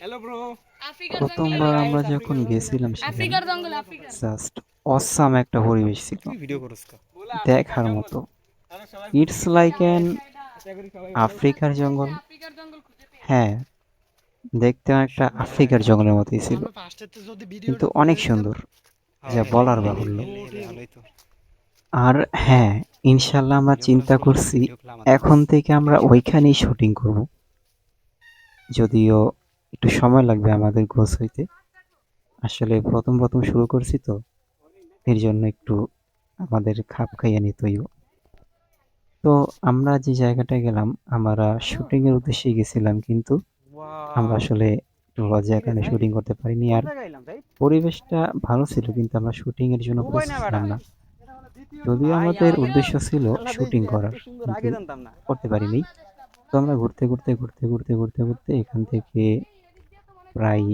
Hello bro. প্রথমবার আমরা যখন গেছিলাম সেখানে জাস্ট অসাম একটা পরিবেশ ছিল, তুই ভিডিও করস কা? দেখার মতো। ইটস লাইক অ্যান আফ্রিকার জঙ্গল। হ্যাঁ, দেখতে অনেকটা আফ্রিকার জঙ্গলের মতোই ছিল, কিন্তু অনেক সুন্দর, যা বলার বাহুল্য। ভালোই তো। আর হ্যাঁ, ইনশাল্লাহ আমরা চিন্তা করছি এখন থেকে আমরা ওইখানেই শুটিং করব, যদিও একটু সময় লাগবে আমাদের গোছ হইতে। আসলে প্রথম প্রথম শুরু করছি তো, এর জন্য একটু আমাদের খাপ খাইয়ে নিতে হইব। তো আমরা যে জায়গাটায় গেলাম, আমরা শুটিং এর উদ্দেশ্যে গেছিলাম, কিন্তু আমরা ওয়াও। আসলে একটু লজ্জার কারণে শুটিং করতে পারিনি। কোন আর জায়গায় এলাম ভাই? পরিবেশটা ভালো ছিল, কিন্তু আমরা শুটিং এর জন্য ও ভাই না প্রস্তুত বেটা। ছিলাম না। যদিও ভাই আমাদের আমি তো উদ্দেশ্য ছিল আল্লাহ শুটিং দেখছি এত করার, সুন্দর কিন্তু আগে জানতাম না। করতে পারিনি। তো আমরা ঘুরতে এখান থেকে প্রায়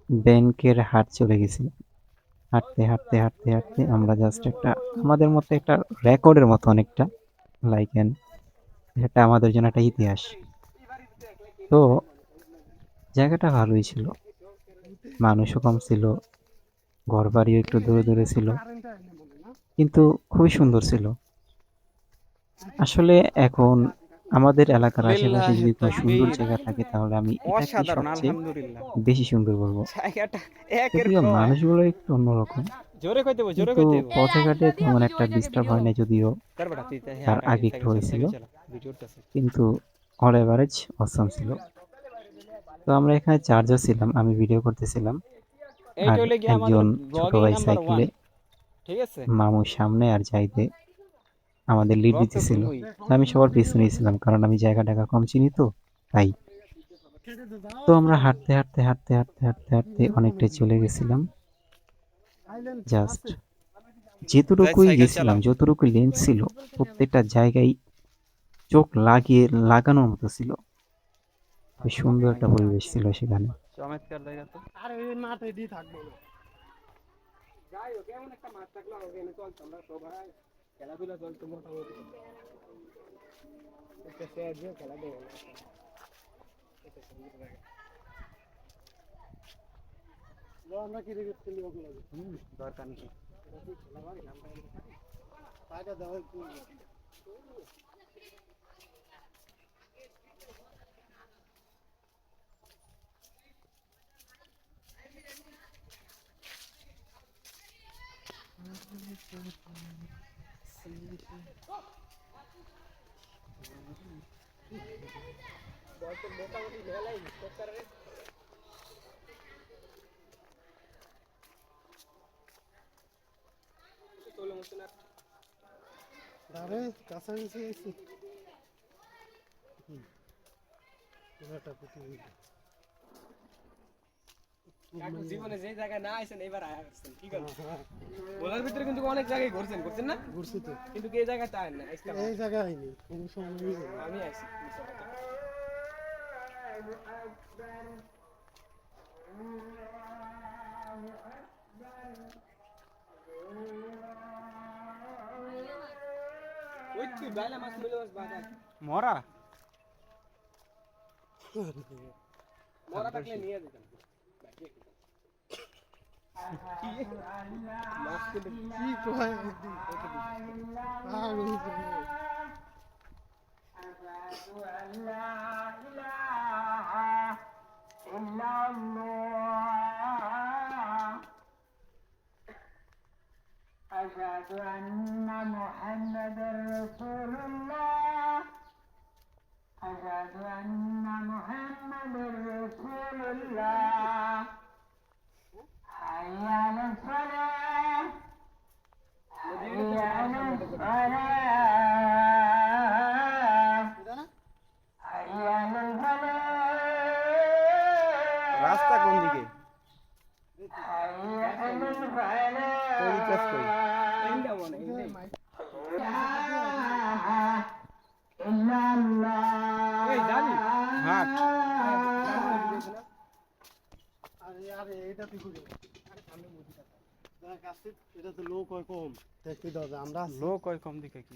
ব্যাংকের হাট চলে গেছি। হাঁটতে আমরা জাস্ট একটা আমাদের মতো একটা রেকর্ডের মতো অনেকটা লাইক এন, এটা আমাদের জন্য একটা ইতিহাস। তো জায়গাটা ভালোই ছিল, মানুষও কম ছিল, ঘরবাড়িও একটু দূরে দূরে ছিল, কিন্তু খুবই সুন্দর ছিল। আসলে এখন আমাদের এলাকার আশেপাশে লিল্লাহি যদি কোনো সুন্দর তাকবীর। জায়গা থাকে, তাহলে আমি এটাকেই অসাধারণ সবচেয়ে আলহামদুলিল্লাহ। বেশি সুন্দর বলবো। জায়গাটা একের যদিও কয়। মানুষগুলো একটু অন্যরকম, জোরে কইতে বল, জোরে কিন্তু কইতে বল। পথে ঘাটে তেমন একটা ডিস্টার্ব হয় না, যদিও তার বেটা তুই তাই তার হাঁটা আগে একটু সাইকেল চালা, হয়েছিল, সাইকেল চালা। ভিডিও করতেছে। কিন্তু অল এভারেজ অসম ছিল। তো আমরা এখানে চারজন ছিলাম, আমি ভিডিও করতেছিলাম, এইটা আর হইলে কি আমাদের একজন ছোট ব্লগিং ভাই নাম্বার 1। সাইকেলে, ঠিক আছে? মামুর সামনে আর যাইতে আমাদের লিড ব্লগ তো দিতেছিল। করবই। তো আমি সবার পিছনেই ছিলাম, কারণ আমি জায়গা টাকা কম চিনি তো, তাই। তো আমরা হাঁটতে অনেকটাই চলে গেছিলাম। জাস্ট যাই যেতটুকুই সাইকেল গেছিলাম, চালাও। যতটুকু লেন্স ছিল, প্রত্যেকটা জায়গায় চোখ লাগিয়ে লাগানোর মতো ছিল। খুব সুন্দর একটা পরিবেশ ছিল সেখানে। চমৎকার জায়গা তো। দরকার নেই। কাকু জীবনে যে জায়গায় না আইছেন এবার আয়া করছেন কি গল্প? বলার ভিতরে কিন্তু অনেক জায়গায় ঘুরছেন, ঘুরছেন না? ঘুরছি তো। কিন্তু এই জায়গাটা আইন না, আজকে এই জায়গা হয়নি। কোন সময় আমি আইছি। ওই তুই বাইলা মাছ মিলে মাছ বাজার। মরা? মরা থাকলে নিয়ে যেতাম। মাছ কিন্তু কি কয়? أشهد أن محمدا رسول الله أشهد أن محمدا رسول الله حي على الصلاة حي على الصلاة حي على রাস্তা কোন দিকে? الفلاح حي على الفلاح তোর কাজ কই? এইটা বলে এইটাই। إلا الله এই যাবি? হাট। লোক হয় কম দেখে কি?